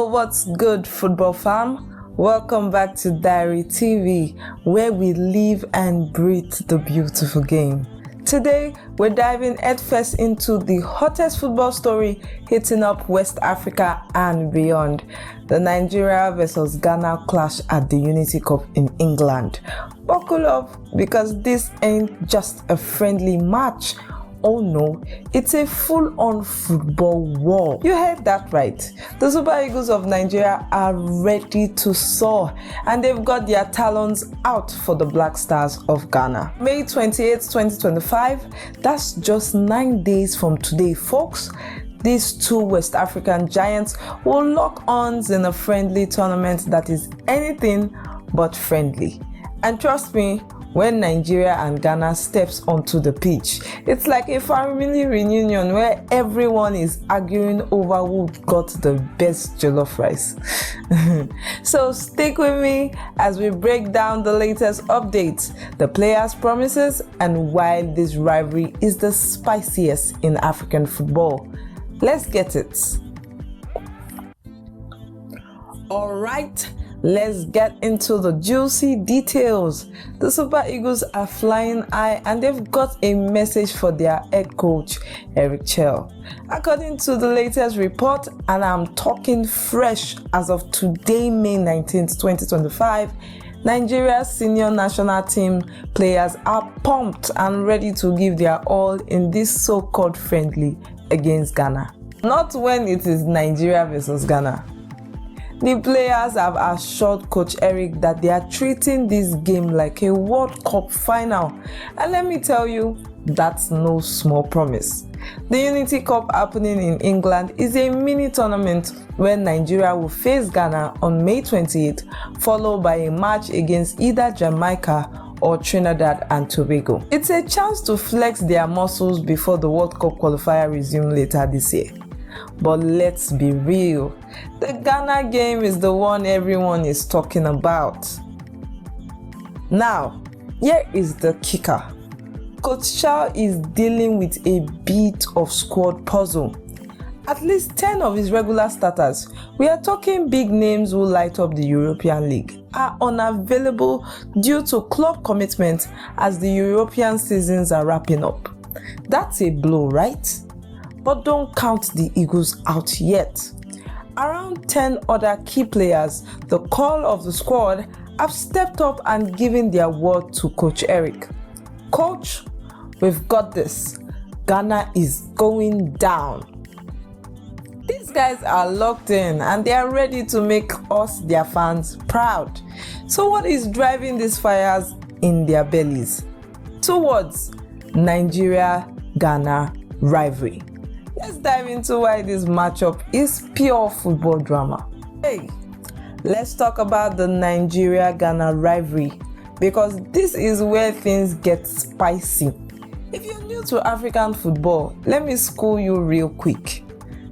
what's good, football fam? Welcome back to Diary TV, where we live and breathe the beautiful game. Today, we're diving headfirst into the hottest football story hitting up West Africa and beyond, the Nigeria versus Ghana clash at the Unity Cup in England. Buckle up, because this ain't just a friendly match. Oh no, it's a full-on football war. You heard that right. The Super Eagles of Nigeria are ready to soar, and they've got their talons out for the Black Stars of Ghana. May 28, 2025, that's just 9 days from today, folks. These two West African giants will lock arms in a friendly tournament that is anything but friendly. And trust me, when Nigeria and Ghana steps onto the pitch, it's like a family reunion where everyone is arguing over who got the best jollof rice. So stick with me as we break down the latest updates, the players' promises, and why this rivalry is the spiciest in African football. Let's get it. Alright, let's get into the juicy details. The Super Eagles are flying high, and they've got a message for their head coach, Eric Chelle. According to the latest report, and I'm talking fresh as of today, May 19th, 2025, Nigeria's senior national team players are pumped and ready to give their all in this so-called friendly against Ghana. Not when it is Nigeria versus Ghana. The players have assured Coach Eric that they are treating this game like a World Cup final. And let me tell you, that's no small promise. The Unity Cup happening in England is a mini tournament where Nigeria will face Ghana on May 28th, followed by a match against either Jamaica or Trinidad and Tobago. It's a chance to flex their muscles before the World Cup qualifier resume later this year. But let's be real, the Ghana game is the one everyone is talking about. Now, here is the kicker. Coach Chelle is dealing with a bit of squad puzzle. At least 10 of his regular starters, we are talking big names who light up the European League, are unavailable due to club commitment as the European seasons are wrapping up. That's a blow, right? But don't count the Eagles out yet. Around 10 other key players, the call of the squad, have stepped up and given their word to Coach Eric. Coach, we've got this. Ghana is going down. These guys are locked in and they are ready to make us, their fans, proud. So what is driving these fires in their bellies? Towards Nigeria-Ghana rivalry. Let's dive into why this matchup is pure football drama. Hey, let's talk about the Nigeria-Ghana rivalry, because this is where things get spicy. If you're new to African football, let me school you real quick.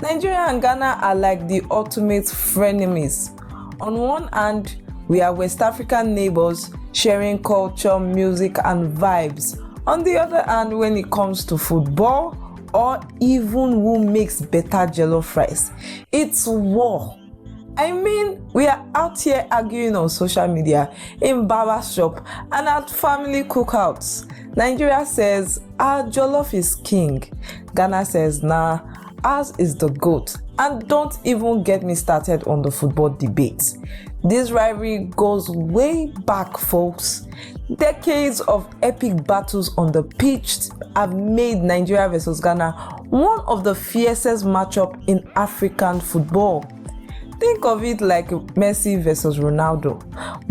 Nigeria and Ghana are like the ultimate frenemies. On one hand, we are West African neighbors sharing culture, music, and vibes. On the other hand, when it comes to football, or even who makes better jollof rice, it's war. I mean, we are out here arguing on social media, in barber shop, and at family cookouts. Nigeria says our jollof is king. Ghana says nah, ours is the GOAT. And don't even get me started on the football debates. This rivalry goes way back, folks. Decades of epic battles on the pitch have made Nigeria versus Ghana one of the fiercest matchups in African football. Think of it like Messi versus Ronaldo,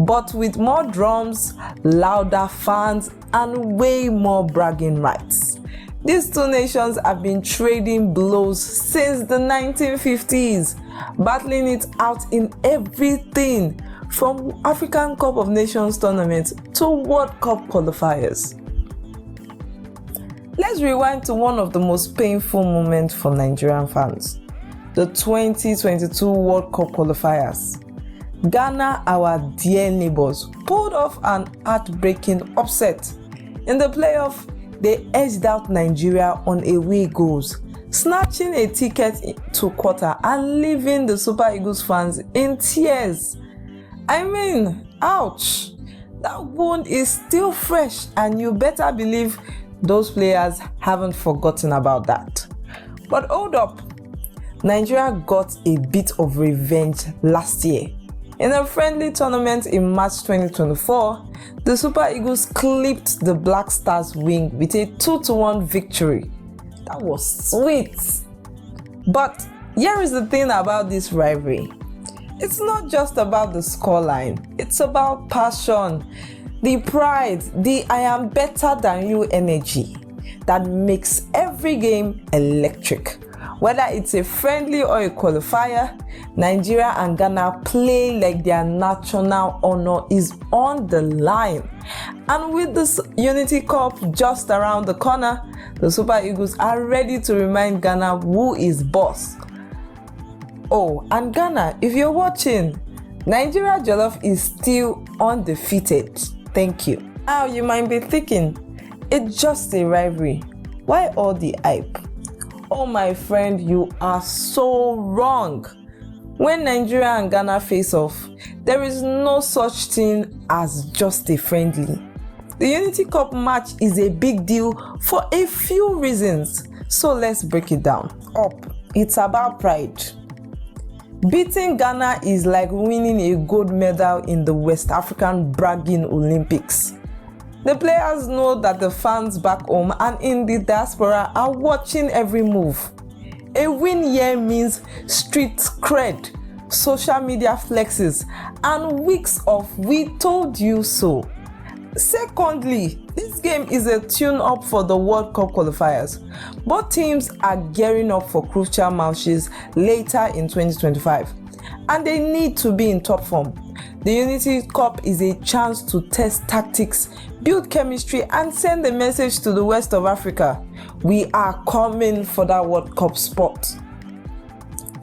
but with more drums, louder fans, and way more bragging rights. These two nations have been trading blows since the 1950s, battling it out in everything from African Cup of Nations tournaments to World Cup qualifiers. Let's rewind to one of the most painful moments for Nigerian fans, the 2022 World Cup qualifiers. Ghana, our dear neighbors, pulled off an heartbreaking upset. In the playoff, they edged out Nigeria on away goals, snatching a ticket to quarter and leaving the Super Eagles fans in tears. I mean, ouch! That wound is still fresh, and you better believe those players haven't forgotten about that. But hold up, Nigeria got a bit of revenge last year. In a friendly tournament in March 2024, the Super Eagles clipped the Black Stars wing with a 2-1 victory. That was sweet. But here is the thing about this rivalry. It's not just about the scoreline, it's about passion, the pride, the I am better than you energy that makes every game electric. Whether it's a friendly or a qualifier, Nigeria and Ghana play like their national honor is on the line. And with this Unity Cup just around the corner, the Super Eagles are ready to remind Ghana who is boss. Oh, and Ghana, if you're watching, Nigeria jollof is still undefeated. Thank you. Now you might be thinking, it's just a rivalry. Why all the hype? Oh my friend, you are so wrong. When Nigeria and Ghana face off, there is no such thing as just a friendly. The Unity Cup match is a big deal for a few reasons. So let's break it down. It's about pride. Beating Ghana is like winning a gold medal in the West African bragging Olympics. The players know that the fans back home and in the diaspora are watching every move. A win here means street cred, social media flexes, and weeks of "we told you so." Secondly, this game is a tune-up for the World Cup qualifiers. Both teams are gearing up for crucial matches later in 2025, and they need to be in top form. The Unity Cup is a chance to test tactics, build chemistry, and send a message to the West of Africa. We are coming for that World Cup spot.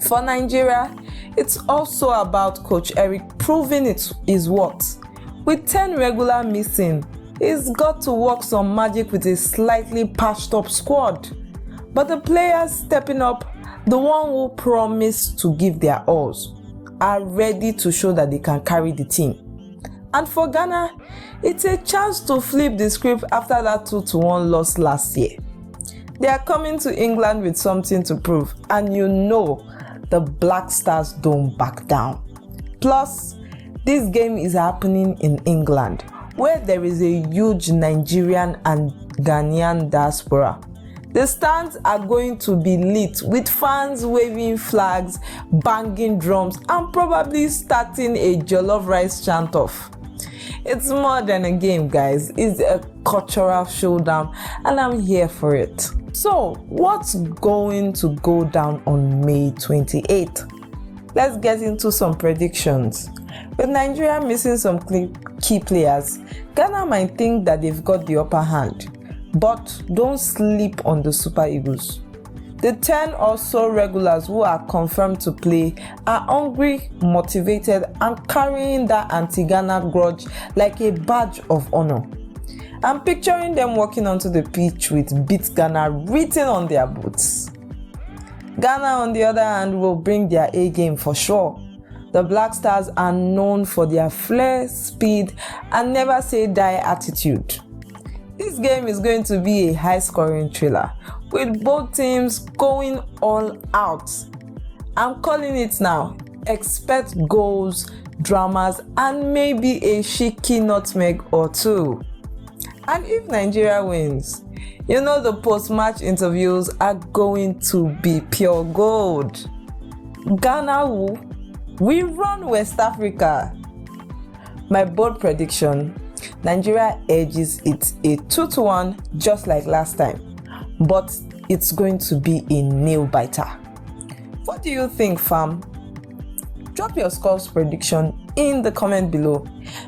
For Nigeria, it's also about Coach Eric proving his worth. With 10 regular missing, he's got to work some magic with a slightly patched up squad. But the players stepping up, the one who promised to give their alls, are ready to show that they can carry the team. And for Ghana, it's a chance to flip the script after that 2-1 loss last year. They are coming to England with something to prove, and you know the Black Stars don't back down. Plus, this game is happening in England, where there is a huge Nigerian and Ghanaian diaspora. The stands are going to be lit with fans waving flags, banging drums, and probably starting a jollof rice chant-off. It's more than a game, guys. It's a cultural showdown, and I'm here for it. So, what's going to go down on May 28th? Let's get into some predictions. With Nigeria missing some key players, Ghana might think that they've got the upper hand. But don't sleep on the Super Eagles. The 10 or so regulars who are confirmed to play are hungry, motivated, and carrying that anti-Ghana grudge like a badge of honor. I'm picturing them walking onto the pitch with "Beat Ghana" written on their boots. Ghana, on the other hand, will bring their A game for sure. The Black Stars are known for their flair, speed, and never say die attitude. This game is going to be a high-scoring thriller, with both teams going all out. I'm calling it now. Expect goals, dramas, and maybe a cheeky nutmeg or two. And if Nigeria wins, you know the post-match interviews are going to be pure gold. Ghana who? We run West Africa. My bold prediction: Nigeria edges it a 2-1 just like last time, but it's going to be a nail-biter. What do you think, fam? Drop your scores prediction in the comment below,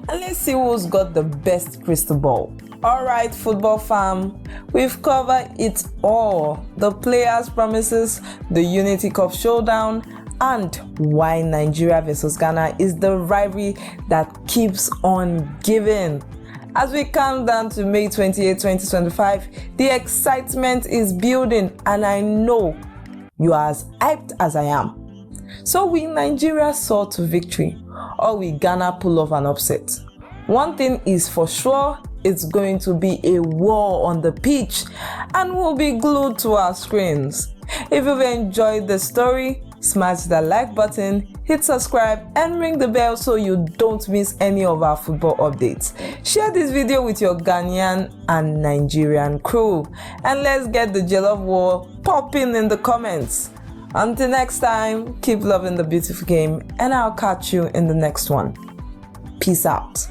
and let's see who's got the best crystal ball. Alright, football fam, we've covered it all. The players' promises, the Unity Cup showdown, and why Nigeria versus Ghana is the rivalry that keeps on giving. As we count down to May 28, 2025, the excitement is building, and I know you are as hyped as I am. So will Nigeria soar to victory, or will Ghana pull off an upset? One thing is for sure, it's going to be a war on the pitch and we'll be glued to our screens. If you've enjoyed the story, smash that like button, hit subscribe and ring the bell so you don't miss any of our football updates. Share this video with your Ghanaian and Nigerian crew, and let's get the jollof war popping in the comments. Until next time, keep loving the beautiful game and I'll catch you in the next one. Peace out.